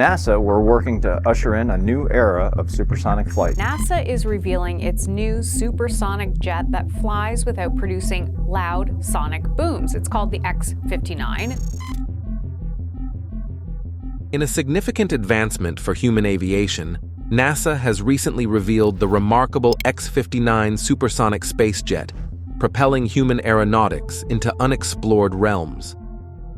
NASA, we're working to usher in a new era of supersonic flight. NASA is revealing its new supersonic jet that flies without producing loud sonic booms. It's called the X-59. In a significant advancement for human aviation, NASA has recently revealed the remarkable X-59 Supersonic Space Jet, propelling human aeronautics into unexplored realms.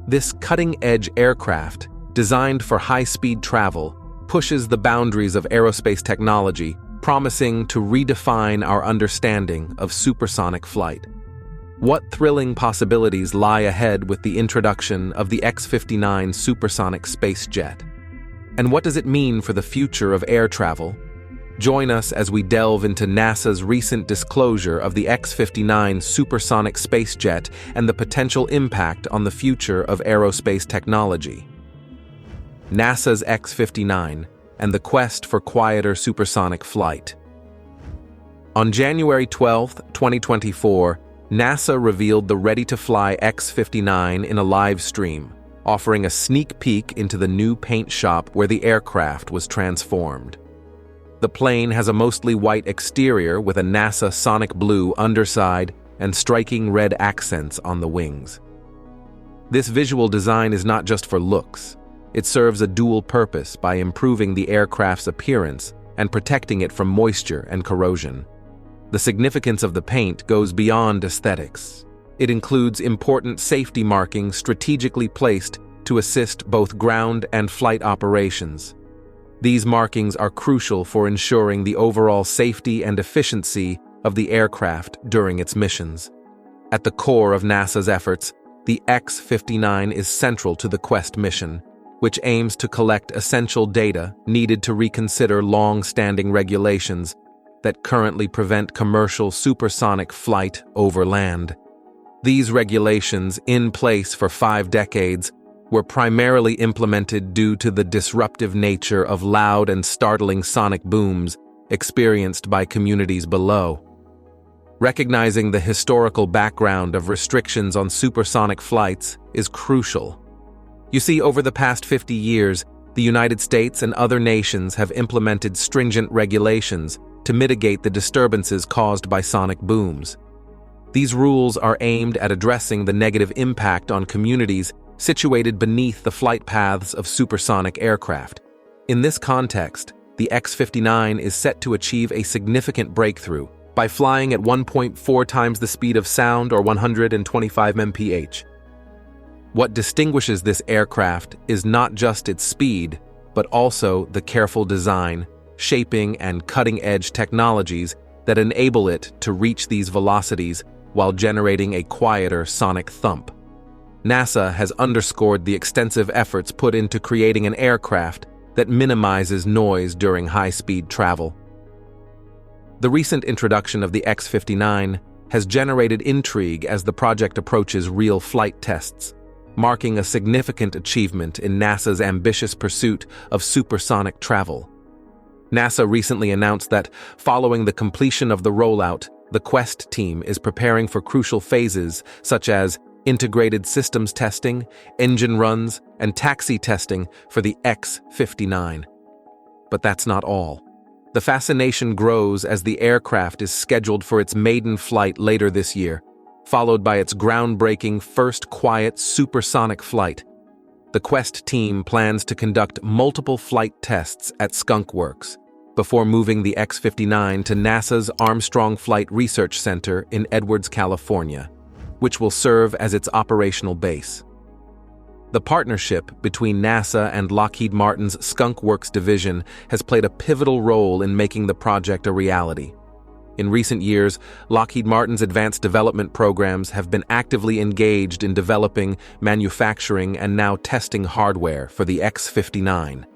This cutting-edge aircraft, designed for high-speed travel, pushes the boundaries of aerospace technology, promising to redefine our understanding of supersonic flight. What thrilling possibilities lie ahead with the introduction of the X-59 Supersonic Space Jet? And what does it mean for the future of air travel? Join us as we delve into NASA's recent disclosure of the X-59 Supersonic Space Jet and the potential impact on the future of aerospace technology. NASA's X-59 and the quest for quieter supersonic flight. On January 12, 2024, NASA revealed the ready-to-fly X-59 in a live stream, offering a sneak peek into the new paint shop where the aircraft was transformed. The plane has a mostly white exterior with a NASA sonic blue underside and striking red accents on the wings. This visual design is not just for looks. It serves a dual purpose by improving the aircraft's appearance and protecting it from moisture and corrosion. The significance of the paint goes beyond aesthetics. It includes important safety markings strategically placed to assist both ground and flight operations. These markings are crucial for ensuring the overall safety and efficiency of the aircraft during its missions. At the core of NASA's efforts, the X-59 is central to the Quest mission, which aims to collect essential data needed to reconsider long-standing regulations that currently prevent commercial supersonic flight over land. These regulations, in place for 5 decades, were primarily implemented due to the disruptive nature of loud and startling sonic booms experienced by communities below. Recognizing the historical background of restrictions on supersonic flights is crucial. You see, over the past 50 years, the United States and other nations have implemented stringent regulations to mitigate the disturbances caused by sonic booms. These rules are aimed at addressing the negative impact on communities situated beneath the flight paths of supersonic aircraft. In this context, the X-59 is set to achieve a significant breakthrough by flying at 1.4 times the speed of sound, or 125 mph. What distinguishes this aircraft is not just its speed, but also the careful design, shaping, and cutting-edge technologies that enable it to reach these velocities while generating a quieter sonic thump. NASA has underscored the extensive efforts put into creating an aircraft that minimizes noise during high-speed travel. The recent introduction of the X-59 has generated intrigue as the project approaches real flight tests, marking a significant achievement in NASA's ambitious pursuit of supersonic travel. NASA recently announced that, following the completion of the rollout, the Quest team is preparing for crucial phases such as integrated systems testing, engine runs, and taxi testing for the X-59. But that's not all. The fascination grows as the aircraft is scheduled for its maiden flight later this year, followed by its groundbreaking first quiet supersonic flight. The Quest team plans to conduct multiple flight tests at Skunk Works before moving the X-59 to NASA's Armstrong Flight Research Center in Edwards, California, which will serve as its operational base. The partnership between NASA and Lockheed Martin's Skunk Works division has played a pivotal role in making the project a reality. In recent years, Lockheed Martin's advanced development programs have been actively engaged in developing, manufacturing, and now testing hardware for the X-59.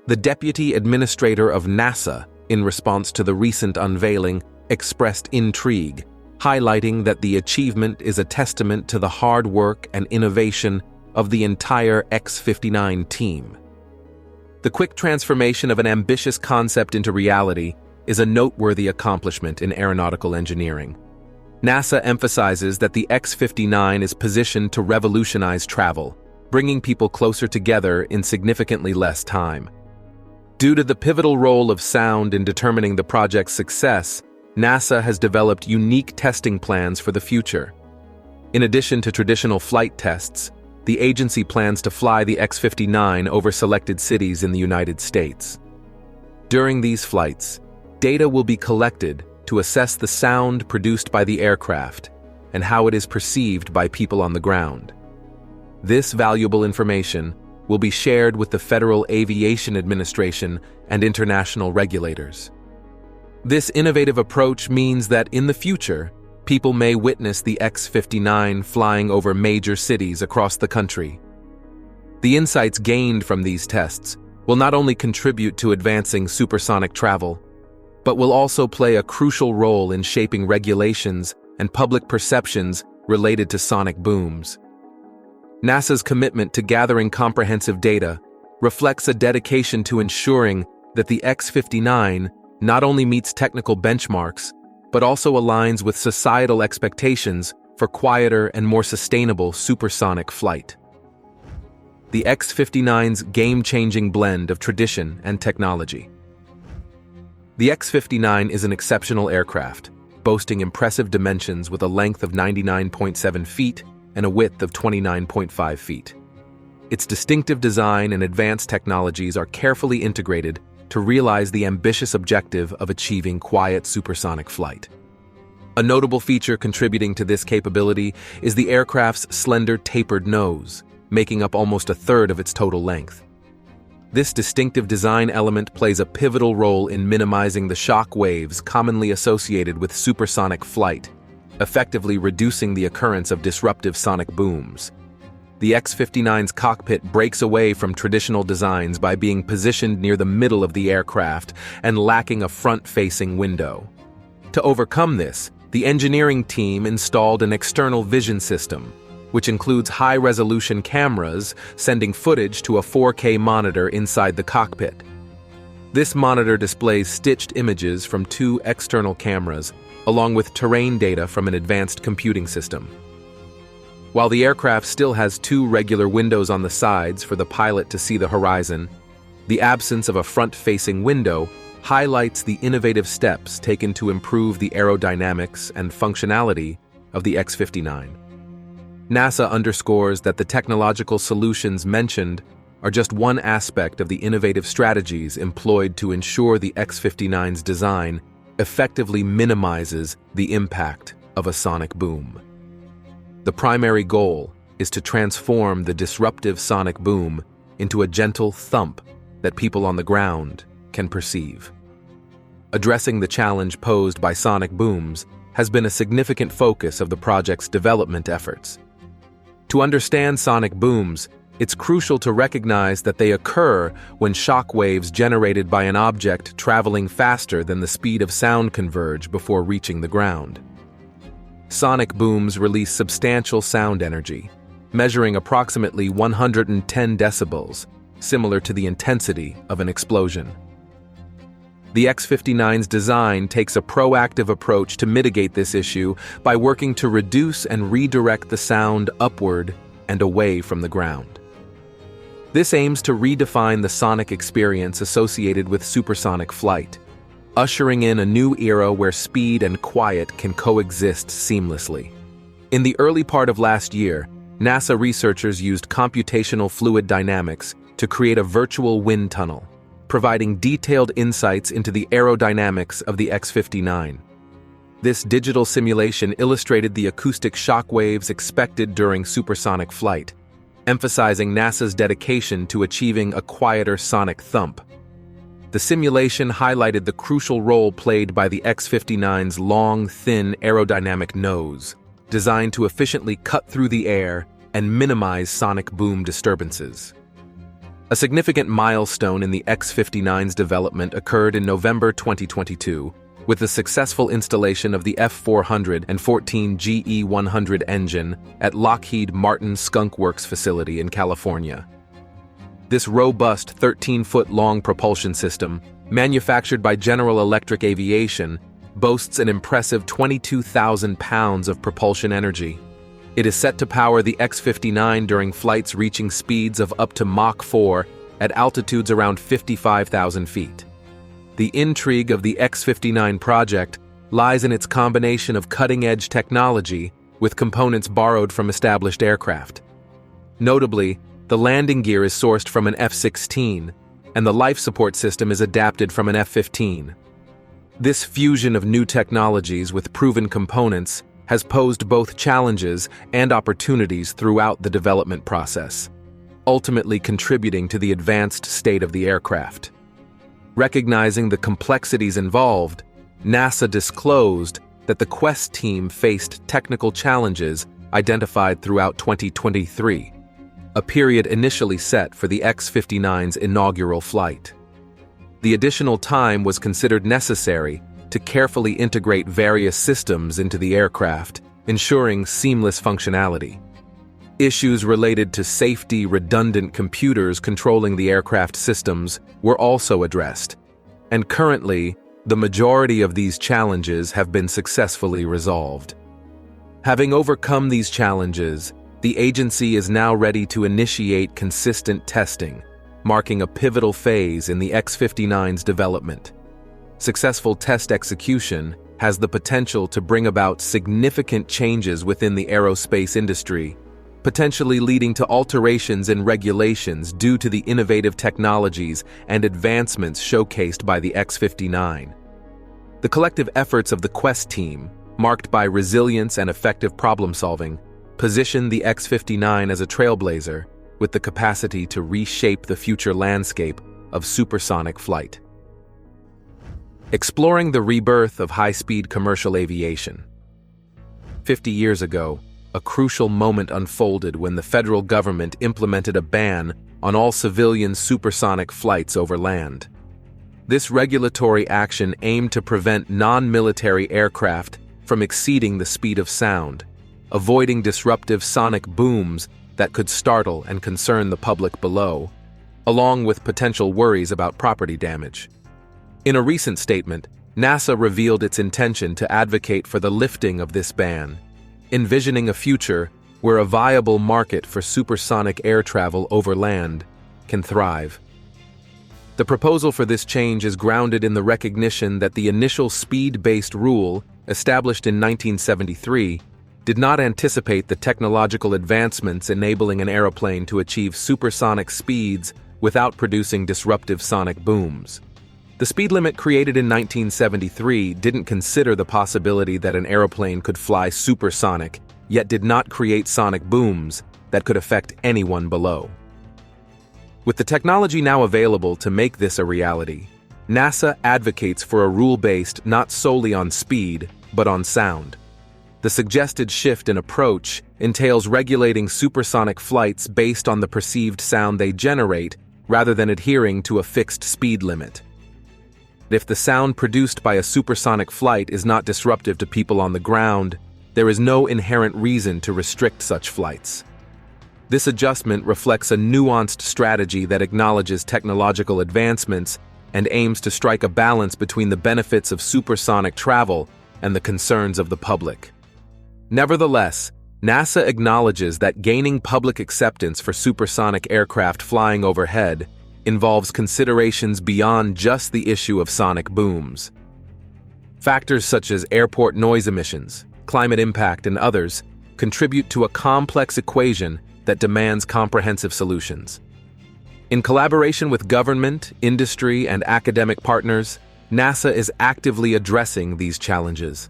The Deputy Administrator of NASA, in response to the recent unveiling, expressed intrigue, highlighting that the achievement is a testament to the hard work and innovation of the entire X-59 team. The quick transformation of an ambitious concept into reality is a noteworthy accomplishment in aeronautical engineering. NASA emphasizes that the X-59 is positioned to revolutionize travel, bringing people closer together in significantly less time. Due to the pivotal role of sound in determining the project's success, NASA has developed unique testing plans for the future. In addition to traditional flight tests, the agency plans to fly the X-59 over selected cities in the United States. During these flights, data will be collected to assess the sound produced by the aircraft and how it is perceived by people on the ground. This valuable information will be shared with the Federal Aviation Administration and international regulators. This innovative approach means that in the future, people may witness the X-59 flying over major cities across the country. The insights gained from these tests will not only contribute to advancing supersonic travel, but will also play a crucial role in shaping regulations and public perceptions related to sonic booms. NASA's commitment to gathering comprehensive data reflects a dedication to ensuring that the X-59 not only meets technical benchmarks, but also aligns with societal expectations for quieter and more sustainable supersonic flight. The X-59's game-changing blend of tradition and technology. The X-59 is an exceptional aircraft, boasting impressive dimensions with a length of 99.7 feet and a width of 29.5 feet. Its distinctive design and advanced technologies are carefully integrated to realize the ambitious objective of achieving quiet supersonic flight. A notable feature contributing to this capability is the aircraft's slender tapered nose, making up almost a third of its total length. This distinctive design element plays a pivotal role in minimizing the shock waves commonly associated with supersonic flight, effectively reducing the occurrence of disruptive sonic booms. The X-59's cockpit breaks away from traditional designs by being positioned near the middle of the aircraft and lacking a front-facing window. To overcome this, the engineering team installed an external vision system, which includes high-resolution cameras sending footage to a 4K monitor inside the cockpit. This monitor displays stitched images from 2 external cameras, along with terrain data from an advanced computing system. While the aircraft still has 2 regular windows on the sides for the pilot to see the horizon, the absence of a front-facing window highlights the innovative steps taken to improve the aerodynamics and functionality of the X-59. NASA underscores that the technological solutions mentioned are just one aspect of the innovative strategies employed to ensure the X-59's design effectively minimizes the impact of a sonic boom. The primary goal is to transform the disruptive sonic boom into a gentle thump that people on the ground can perceive. Addressing the challenge posed by sonic booms has been a significant focus of the project's development efforts. To understand sonic booms, it's crucial to recognize that they occur when shock waves generated by an object traveling faster than the speed of sound converge before reaching the ground. Sonic booms release substantial sound energy, measuring approximately 110 decibels, similar to the intensity of an explosion. The X-59's design takes a proactive approach to mitigate this issue by working to reduce and redirect the sound upward and away from the ground. This aims to redefine the sonic experience associated with supersonic flight, ushering in a new era where speed and quiet can coexist seamlessly. In the early part of last year, NASA researchers used computational fluid dynamics to create a virtual wind tunnel, providing detailed insights into the aerodynamics of the X-59. This digital simulation illustrated the acoustic shock waves expected during supersonic flight, emphasizing NASA's dedication to achieving a quieter sonic thump. The simulation highlighted the crucial role played by the X-59's long, thin aerodynamic nose, designed to efficiently cut through the air and minimize sonic boom disturbances. A significant milestone in the X-59's development occurred in November 2022, with the successful installation of the F-414 GE-100 engine at Lockheed Martin Skunk Works facility in California. This robust 13-foot-long propulsion system, manufactured by General Electric Aviation, boasts an impressive 22,000 pounds of propulsion energy. It is set to power the X-59 during flights reaching speeds of up to Mach 4 at altitudes around 55,000 feet. The intrigue of the X-59 project lies in its combination of cutting-edge technology with components borrowed from established aircraft. Notably, the landing gear is sourced from an F-16, and the life support system is adapted from an F-15. This fusion of new technologies with proven components has posed both challenges and opportunities throughout the development process, ultimately contributing to the advanced state of the aircraft. Recognizing the complexities involved, NASA disclosed that the Quest team faced technical challenges identified throughout 2023, a period initially set for the X-59's inaugural flight. The additional time was considered necessary to carefully integrate various systems into the aircraft, ensuring seamless functionality. Issues related to safety, redundant computers controlling the aircraft systems were also addressed, and currently, the majority of these challenges have been successfully resolved. Having overcome these challenges, the agency is now ready to initiate consistent testing, marking a pivotal phase in the X-59's development. Successful test execution has the potential to bring about significant changes within the aerospace industry, potentially leading to alterations in regulations due to the innovative technologies and advancements showcased by the X-59. The collective efforts of the Quest team, marked by resilience and effective problem-solving, position the X-59 as a trailblazer with the capacity to reshape the future landscape of supersonic flight. Exploring the rebirth of high-speed commercial aviation. 50 years ago, a crucial moment unfolded when the federal government implemented a ban on all civilian supersonic flights over land. This regulatory action aimed to prevent non-military aircraft from exceeding the speed of sound, avoiding disruptive sonic booms that could startle and concern the public below, along with potential worries about property damage. In a recent statement, NASA revealed its intention to advocate for the lifting of this ban, envisioning a future where a viable market for supersonic air travel over land can thrive. The proposal for this change is grounded in the recognition that the initial speed-based rule, established in 1973, did not anticipate the technological advancements enabling an aeroplane to achieve supersonic speeds without producing disruptive sonic booms. The speed limit created in 1973 didn't consider the possibility that an aeroplane could fly supersonic, yet did not create sonic booms that could affect anyone below. With the technology now available to make this a reality, NASA advocates for a rule based not solely on speed, but on sound. The suggested shift in approach entails regulating supersonic flights based on the perceived sound they generate rather than adhering to a fixed speed limit. If the sound produced by a supersonic flight is not disruptive to people on the ground, there is no inherent reason to restrict such flights. This adjustment reflects a nuanced strategy that acknowledges technological advancements and aims to strike a balance between the benefits of supersonic travel and the concerns of the public. Nevertheless, NASA acknowledges that gaining public acceptance for supersonic aircraft flying overhead involves considerations beyond just the issue of sonic booms. Factors such as airport noise emissions, climate impact, and others contribute to a complex equation that demands comprehensive solutions. In collaboration with government, industry, and academic partners, NASA is actively addressing these challenges.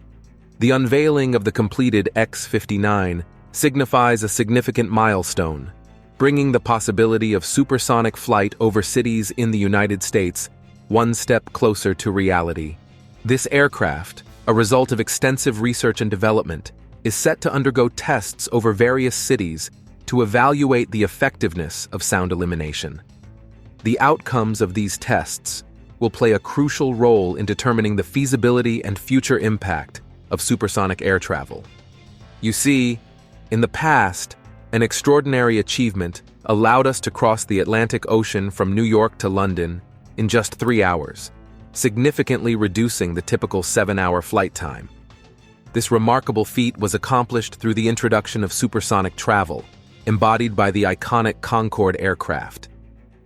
The unveiling of the completed X-59 signifies a significant milestone, bringing the possibility of supersonic flight over cities in the United States one step closer to reality. This aircraft, a result of extensive research and development, is set to undergo tests over various cities to evaluate the effectiveness of sound elimination. The outcomes of these tests will play a crucial role in determining the feasibility and future impact of supersonic air travel. You see, in the past, an extraordinary achievement allowed us to cross the Atlantic Ocean from New York to London in just 3 hours, significantly reducing the typical 7-hour flight time. This remarkable feat was accomplished through the introduction of supersonic travel, embodied by the iconic Concorde aircraft.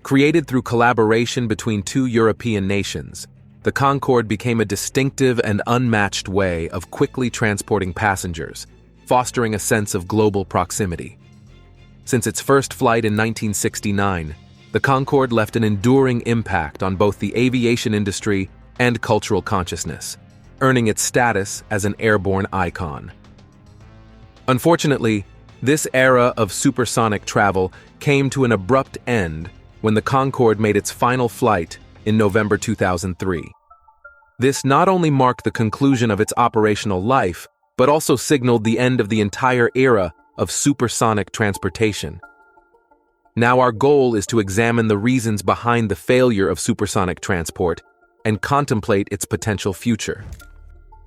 Created through collaboration between two European nations, the Concorde became a distinctive and unmatched way of quickly transporting passengers, fostering a sense of global proximity. Since its first flight in 1969, the Concorde left an enduring impact on both the aviation industry and cultural consciousness, earning its status as an airborne icon. Unfortunately, this era of supersonic travel came to an abrupt end when the Concorde made its final flight in November 2003. This not only marked the conclusion of its operational life, but also signaled the end of the entire era of supersonic transportation. Now our goal is to examine the reasons behind the failure of supersonic transport and contemplate its potential future.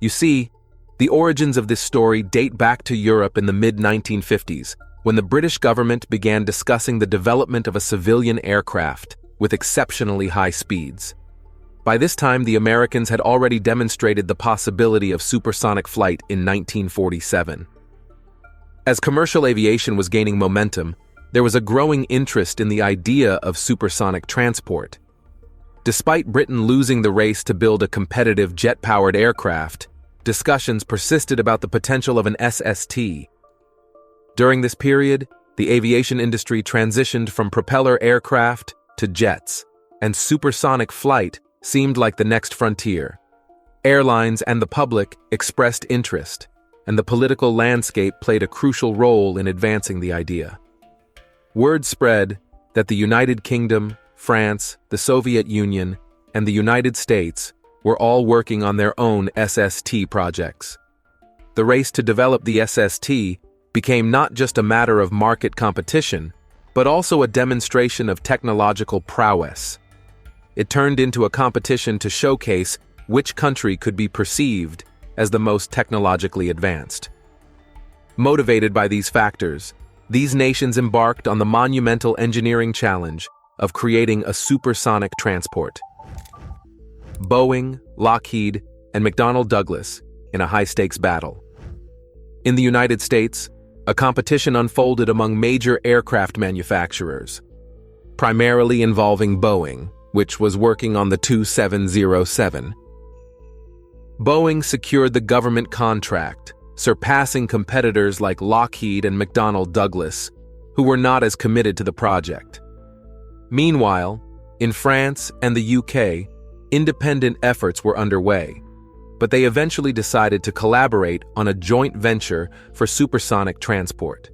You see, the origins of this story date back to Europe in the mid-1950s, when the British government began discussing the development of a civilian aircraft with exceptionally high speeds. By this time, the Americans had already demonstrated the possibility of supersonic flight in 1947. As commercial aviation was gaining momentum, there was a growing interest in the idea of supersonic transport. Despite Britain losing the race to build a competitive jet-powered aircraft, discussions persisted about the potential of an SST. During this period, the aviation industry transitioned from propeller aircraft to jets, and supersonic flight seemed like the next frontier. Airlines and the public expressed interest, and the political landscape played a crucial role in advancing the idea. Word spread that the United Kingdom, France, the Soviet Union, and the United States were all working on their own SST projects. The race to develop the SST became not just a matter of market competition, but also a demonstration of technological prowess. It turned into a competition to showcase which country could be perceived as the most technologically advanced. Motivated by these factors, these nations embarked on the monumental engineering challenge of creating a supersonic transport. Boeing, Lockheed, and McDonnell Douglas in a high-stakes battle. In the United States, a competition unfolded among major aircraft manufacturers, primarily involving Boeing, which was working on the 2707. Boeing secured the government contract, surpassing competitors like Lockheed and McDonnell Douglas, who were not as committed to the project. Meanwhile, in France and the UK, independent efforts were underway, but they eventually decided to collaborate on a joint venture for supersonic transport.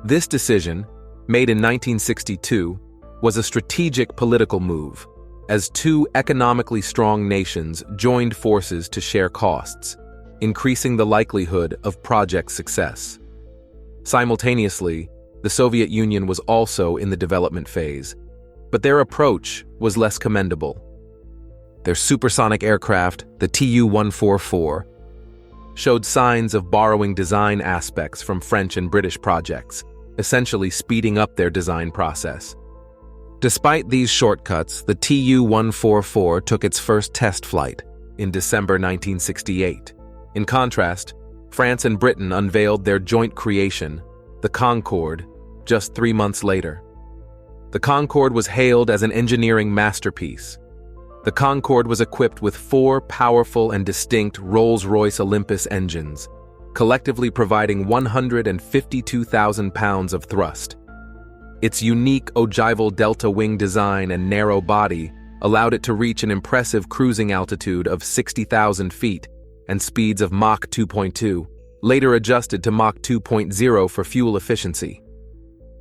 This decision, made in 1962, was a strategic political move, as two economically strong nations joined forces to share costs, increasing the likelihood of project success. Simultaneously, the Soviet Union was also in the development phase, but their approach was less commendable. Their supersonic aircraft, the Tu-144, showed signs of borrowing design aspects from French and British projects, essentially speeding up their design process. Despite these shortcuts, the Tu-144 took its first test flight in December 1968. In contrast, France and Britain unveiled their joint creation, the Concorde, just 3 months later. The Concorde was hailed as an engineering masterpiece. The Concorde was equipped with 4 powerful and distinct Rolls-Royce Olympus engines, collectively providing 152,000 pounds of thrust. Its unique ogival delta wing design and narrow body allowed it to reach an impressive cruising altitude of 60,000 feet and speeds of Mach 2.2, later adjusted to Mach 2.0 for fuel efficiency.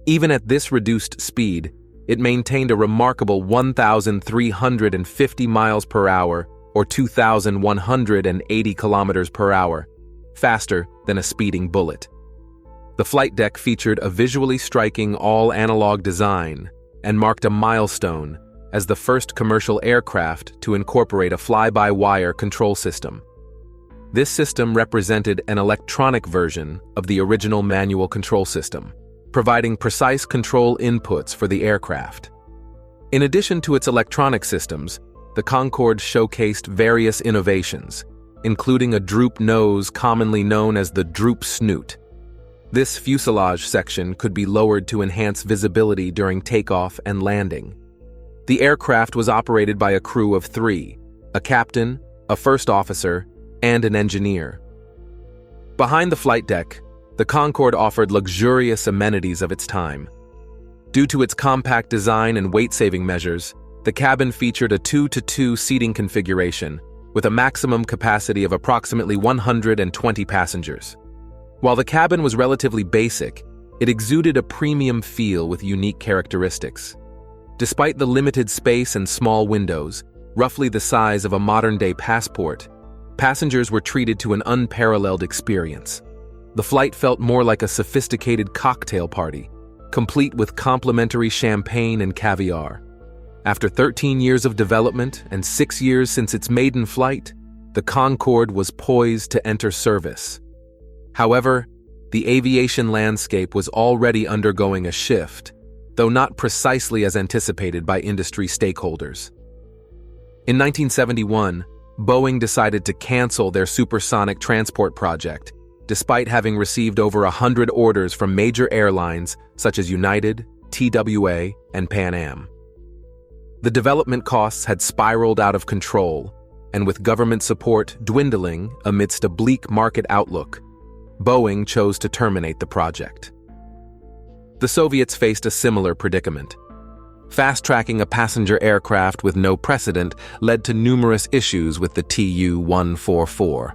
Even at this reduced speed, it maintained a remarkable 1,350 miles per hour or 2,180 kilometers per hour, faster than a speeding bullet. The flight deck featured a visually striking all-analog design and marked a milestone as the first commercial aircraft to incorporate a fly-by-wire control system. This system represented an electronic version of the original manual control system, providing precise control inputs for the aircraft. In addition to its electronic systems, the Concorde showcased various innovations, including a droop nose commonly known as the droop snoot. This fuselage section could be lowered to enhance visibility during takeoff and landing. The aircraft was operated by a crew of 3, a captain, a first officer, and an engineer. Behind the flight deck, the Concorde offered luxurious amenities of its time. Due to its compact design and weight-saving measures, the cabin featured a 2-to-2 seating configuration with a maximum capacity of approximately 120 passengers. While the cabin was relatively basic, it exuded a premium feel with unique characteristics. Despite the limited space and small windows, roughly the size of a modern-day passport, passengers were treated to an unparalleled experience. The flight felt more like a sophisticated cocktail party, complete with complimentary champagne and caviar. After 13 years of development and 6 years since its maiden flight, the Concorde was poised to enter service. However, the aviation landscape was already undergoing a shift, though not precisely as anticipated by industry stakeholders. In 1971, Boeing decided to cancel their supersonic transport project, despite having received over 100 orders from major airlines such as United, TWA, and Pan Am. The development costs had spiraled out of control, and with government support dwindling amidst a bleak market outlook, Boeing chose to terminate the project. The Soviets faced a similar predicament. Fast-tracking a passenger aircraft with no precedent led to numerous issues with the Tu-144.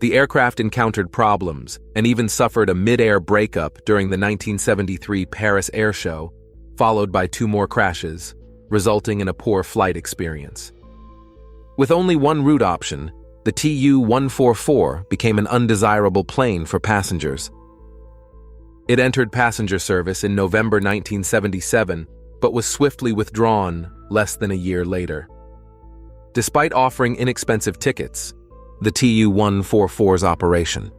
The aircraft encountered problems and even suffered a mid-air breakup during the 1973 Paris Air Show, followed by 2 more crashes, resulting in a poor flight experience. With only one route option, the Tu-144 became an undesirable plane for passengers. It entered passenger service in November 1977, but was swiftly withdrawn less than a year later. Despite offering inexpensive tickets, the Tu-144's operation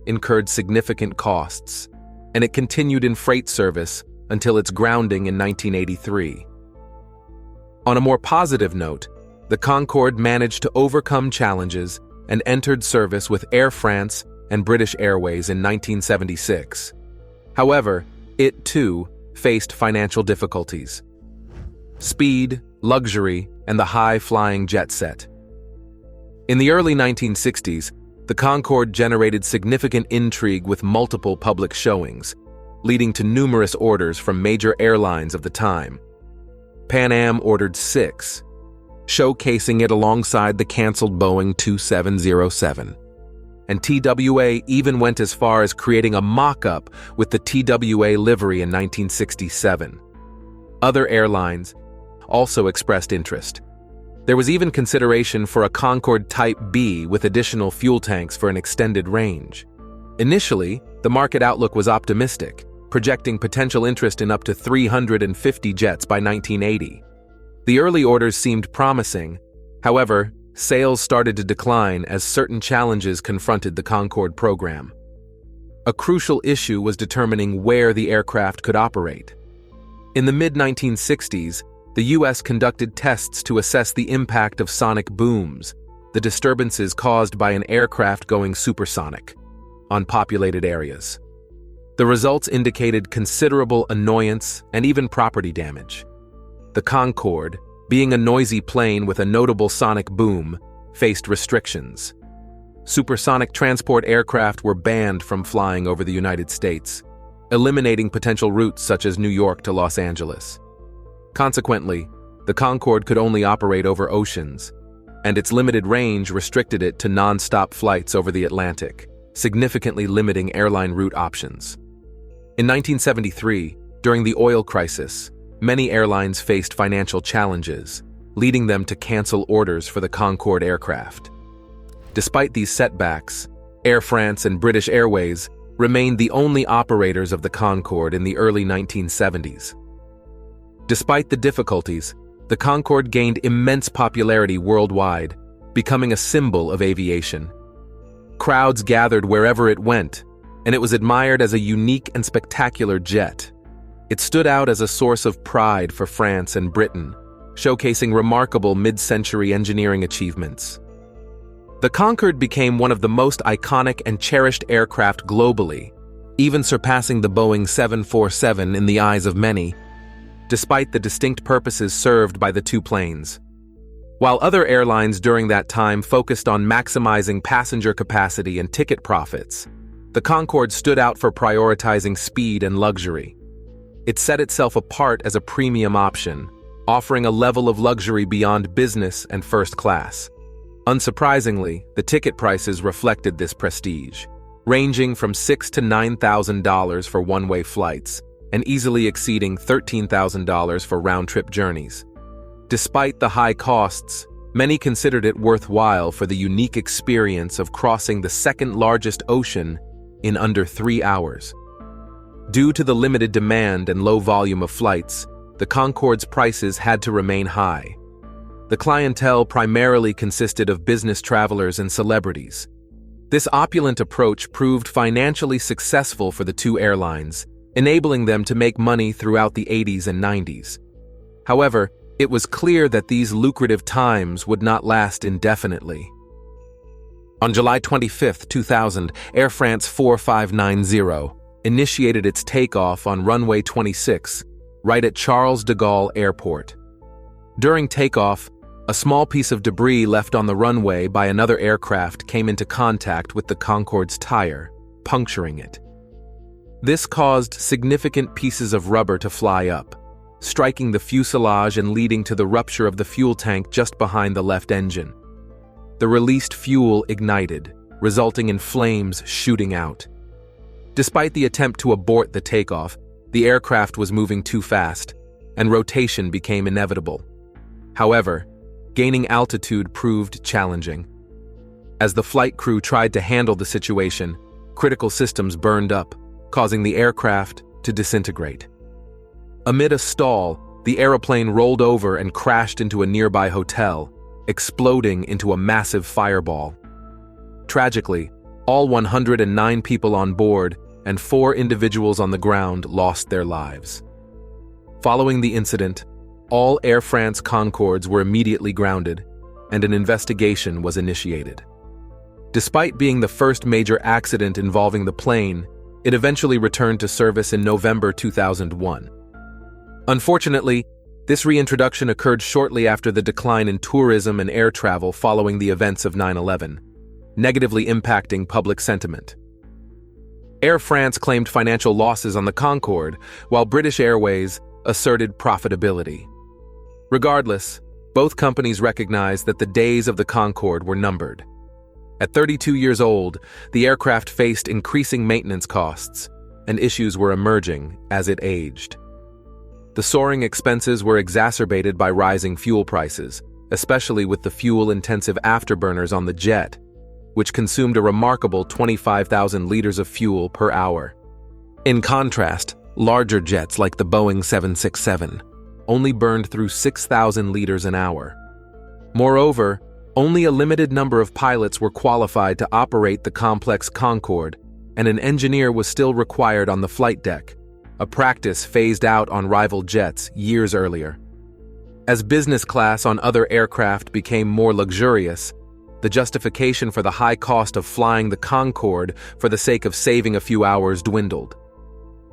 incurred significant costs, and it continued in freight service until its grounding in 1983. On a more positive note, the Concorde managed to overcome challenges and entered service with Air France and British Airways in 1976. However, it too faced financial difficulties. Speed, luxury, and the high-flying jet set. In the early 1960s, the Concorde generated significant intrigue with multiple public showings, leading to numerous orders from major airlines of the time. Pan Am ordered 6, showcasing it alongside the canceled Boeing 2707. And TWA even went as far as creating a mock-up with the TWA livery in 1967. Other airlines also expressed interest. There was even consideration for a Concorde Type B with additional fuel tanks for an extended range. Initially, the market outlook was optimistic, projecting potential interest in up to 350 jets by 1980. The early orders seemed promising. However, sales started to decline as certain challenges confronted the Concorde program. A crucial issue was determining where the aircraft could operate. In the mid-1960s, the U.S. conducted tests to assess the impact of sonic booms, the disturbances caused by an aircraft going supersonic, on populated areas. The results indicated considerable annoyance and even property damage. The Concorde, being a noisy plane with a notable sonic boom, faced restrictions. Supersonic transport aircraft were banned from flying over the United States, eliminating potential routes such as New York to Los Angeles. Consequently, the Concorde could only operate over oceans, and its limited range restricted it to non-stop flights over the Atlantic, significantly limiting airline route options. In 1973, during the oil crisis, many airlines faced financial challenges, leading them to cancel orders for the Concorde aircraft. Despite these setbacks, Air France and British Airways remained the only operators of the Concorde in the early 1970s. Despite the difficulties, the Concorde gained immense popularity worldwide, becoming a symbol of aviation. Crowds gathered wherever it went, and it was admired as a unique and spectacular jet. It stood out as a source of pride for France and Britain, showcasing remarkable mid-century engineering achievements. The Concorde became one of the most iconic and cherished aircraft globally, even surpassing the Boeing 747 in the eyes of many, despite the distinct purposes served by the two planes. While other airlines during that time focused on maximizing passenger capacity and ticket profits, the Concorde stood out for prioritizing speed and luxury. It set itself apart as a premium option, offering a level of luxury beyond business and first class. Unsurprisingly, the ticket prices reflected this prestige, ranging from $6,000 to $9,000 for one-way flights and easily exceeding $13,000 for round-trip journeys. Despite the high costs, many considered it worthwhile for the unique experience of crossing the second-largest ocean in under 3 hours. Due to the limited demand and low volume of flights, the Concorde's prices had to remain high. The clientele primarily consisted of business travelers and celebrities. This opulent approach proved financially successful for the two airlines, enabling them to make money throughout the 80s and 90s. However, it was clear that these lucrative times would not last indefinitely. On July 25, 2000, Air France 4590 initiated its takeoff on runway 26, right at Charles de Gaulle Airport. During takeoff, a small piece of debris left on the runway by another aircraft came into contact with the Concorde's tire, puncturing it. This caused significant pieces of rubber to fly up, striking the fuselage and leading to the rupture of the fuel tank just behind the left engine. The released fuel ignited, resulting in flames shooting out. Despite the attempt to abort the takeoff, the aircraft was moving too fast, and rotation became inevitable. However, gaining altitude proved challenging. As the flight crew tried to handle the situation, critical systems burned up, causing the aircraft to disintegrate. Amid a stall, the aeroplane rolled over and crashed into a nearby hotel, exploding into a massive fireball. Tragically, all 109 people on board and 4 individuals on the ground lost their lives. Following the incident, all Air France Concordes were immediately grounded, and an investigation was initiated. Despite being the first major accident involving the plane, it eventually returned to service in November 2001. Unfortunately, this reintroduction occurred shortly after the decline in tourism and air travel following the events of 9/11, negatively impacting public sentiment. Air France claimed financial losses on the Concorde, while British Airways asserted profitability. Regardless, both companies recognized that the days of the Concorde were numbered. At 32 years old, the aircraft faced increasing maintenance costs, and issues were emerging as it aged. The soaring expenses were exacerbated by rising fuel prices, especially with the fuel-intensive afterburners on the jet, which consumed a remarkable 25,000 liters of fuel per hour. In contrast, larger jets like the Boeing 767 only burned through 6,000 liters an hour. Moreover, only a limited number of pilots were qualified to operate the complex Concorde, and an engineer was still required on the flight deck, a practice phased out on rival jets years earlier. As business class on other aircraft became more luxurious, the justification for the high cost of flying the Concorde for the sake of saving a few hours dwindled.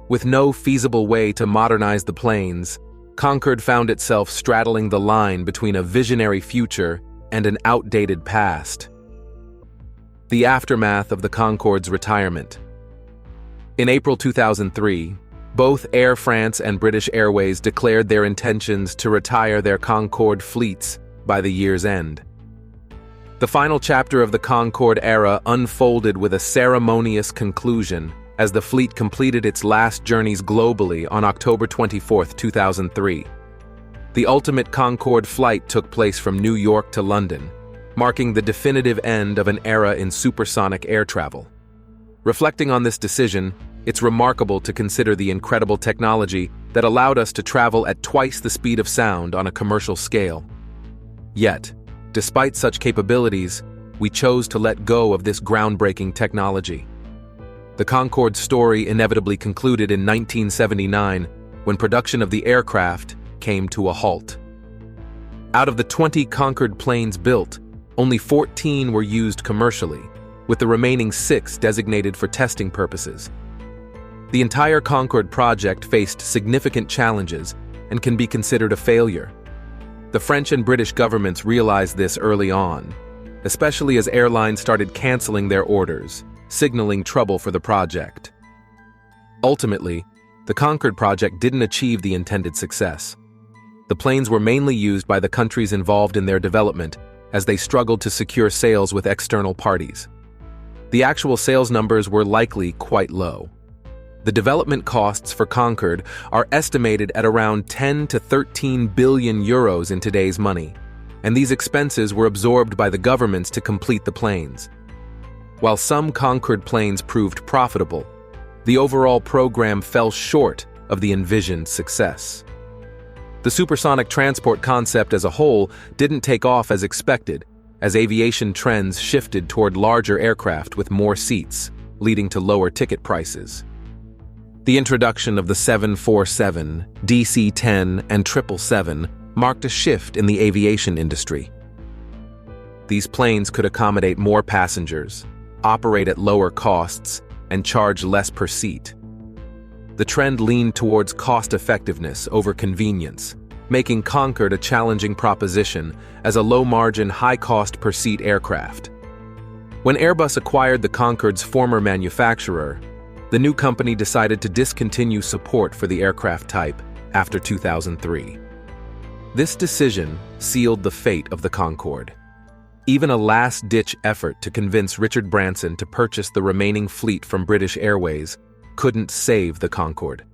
With no feasible way to modernize the planes, Concorde found itself straddling the line between a visionary future and an outdated past. The aftermath of the Concorde's retirement. In April 2003, both Air France and British Airways declared their intentions to retire their Concorde fleets by the year's end. The final chapter of the Concorde era unfolded with a ceremonious conclusion as the fleet completed its last journeys globally on October 24, 2003. The ultimate Concorde flight took place from New York to London, marking the definitive end of an era in supersonic air travel. Reflecting on this decision, it's remarkable to consider the incredible technology that allowed us to travel at twice the speed of sound on a commercial scale. Yet, despite such capabilities, we chose to let go of this groundbreaking technology. The Concorde story inevitably concluded in 1979 when production of the aircraft came to a halt. Out of the 20 Concorde planes built, Only 14 were used commercially, with the remaining 6 designated for testing purposes. The entire Concorde project faced significant challenges and can be considered a failure. The French and British governments realized this early on, especially as airlines started canceling their orders, signaling trouble for the project. Ultimately, the Concorde project didn't achieve the intended success. The planes were mainly used by the countries involved in their development as they struggled to secure sales with external parties. The actual sales numbers were likely quite low. The development costs for Concorde are estimated at around 10 to 13 billion euros in today's money, and these expenses were absorbed by the governments to complete the planes. While some Concorde planes proved profitable, the overall program fell short of the envisioned success. The supersonic transport concept as a whole didn't take off as expected, as aviation trends shifted toward larger aircraft with more seats, leading to lower ticket prices. The introduction of the 747, DC-10, and 777 marked a shift in the aviation industry. These planes could accommodate more passengers, operate at lower costs, and charge less per seat. The trend leaned towards cost-effectiveness over convenience, making Concorde a challenging proposition as a low-margin, high-cost per-seat aircraft. When Airbus acquired the Concorde's former manufacturer, the new company decided to discontinue support for the aircraft type after 2003. This decision sealed the fate of the Concorde. Even a last-ditch effort to convince Richard Branson to purchase the remaining fleet from British Airways couldn't save the Concorde.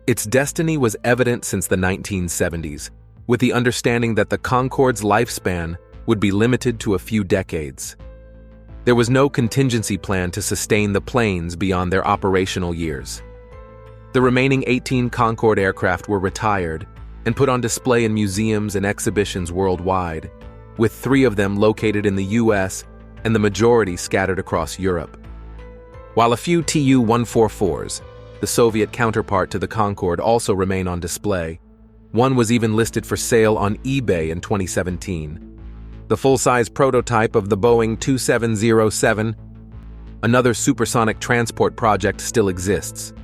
Its destiny was evident since the 1970s, with the understanding that the Concorde's lifespan would be limited to a few decades. There was no contingency plan to sustain the planes beyond their operational years. The remaining 18 Concorde aircraft were retired and put on display in museums and exhibitions worldwide, with 3 of them located in the US and the majority scattered across Europe. While a few Tu-144s, the Soviet counterpart to the Concorde, also remain on display, one was even listed for sale on eBay in 2017. The full-size prototype of the Boeing 2707, another supersonic transport project, still exists.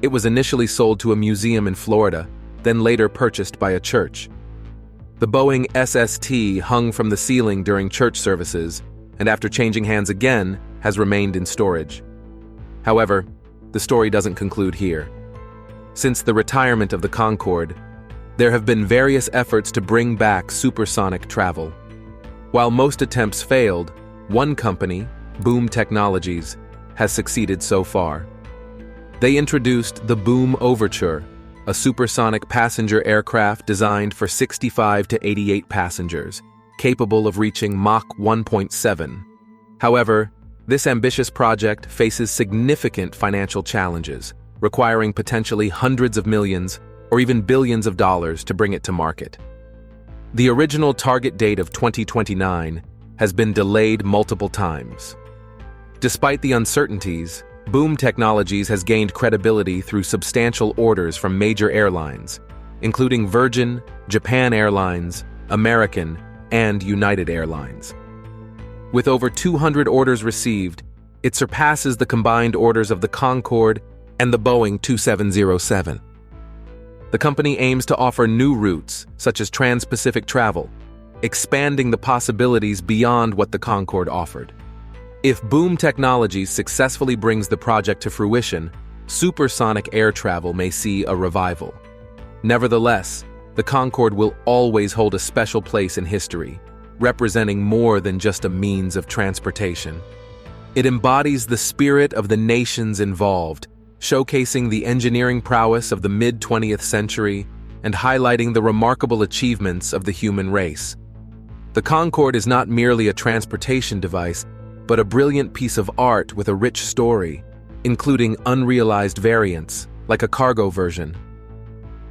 It was initially sold to a museum in Florida, then later purchased by a church. The Boeing SST hung from the ceiling during church services, and after changing hands again, has remained in storage. However, the story doesn't conclude here. Since the retirement of the Concorde, there have been various efforts to bring back supersonic travel. While most attempts failed, one company, Boom Technologies, has succeeded so far. They introduced the Boom Overture, a supersonic passenger aircraft designed for 65 to 88 passengers, capable of reaching Mach 1.7. However, this ambitious project faces significant financial challenges, requiring potentially hundreds of millions or even billions of dollars to bring it to market. The original target date of 2029 has been delayed multiple times. Despite the uncertainties, Boom Technologies has gained credibility through substantial orders from major airlines, including Virgin, Japan Airlines, American, and United Airlines. With over 200 orders received, it surpasses the combined orders of the Concorde and the Boeing 2707. The company aims to offer new routes, such as trans-Pacific travel, expanding the possibilities beyond what the Concorde offered. If Boom Technologies successfully brings the project to fruition, supersonic air travel may see a revival. Nevertheless, the Concorde will always hold a special place in history, representing more than just a means of transportation. It embodies the spirit of the nations involved, showcasing the engineering prowess of the mid-20th century and highlighting the remarkable achievements of the human race. The Concorde is not merely a transportation device, but a brilliant piece of art with a rich story, including unrealized variants, like a cargo version.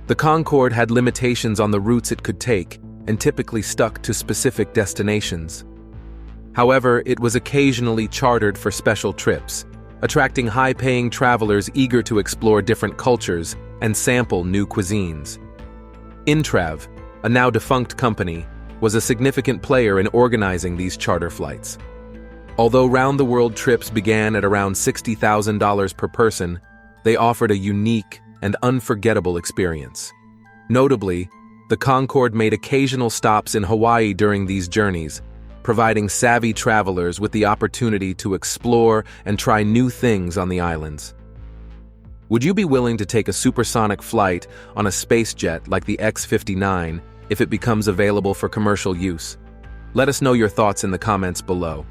The Concorde had limitations on the routes it could take and typically stuck to specific destinations. However, it was occasionally chartered for special trips, attracting high-paying travelers eager to explore different cultures and sample new cuisines. Intrav, a now defunct company, was a significant player in organizing these charter flights. Although round-the-world trips began at around $60,000 per person, they offered a unique and unforgettable experience. Notably, the Concorde made occasional stops in Hawaii during these journeys, providing savvy travelers with the opportunity to explore and try new things on the islands. Would you be willing to take a supersonic flight on a space jet like the X-59 if it becomes available for commercial use? Let us know your thoughts in the comments below.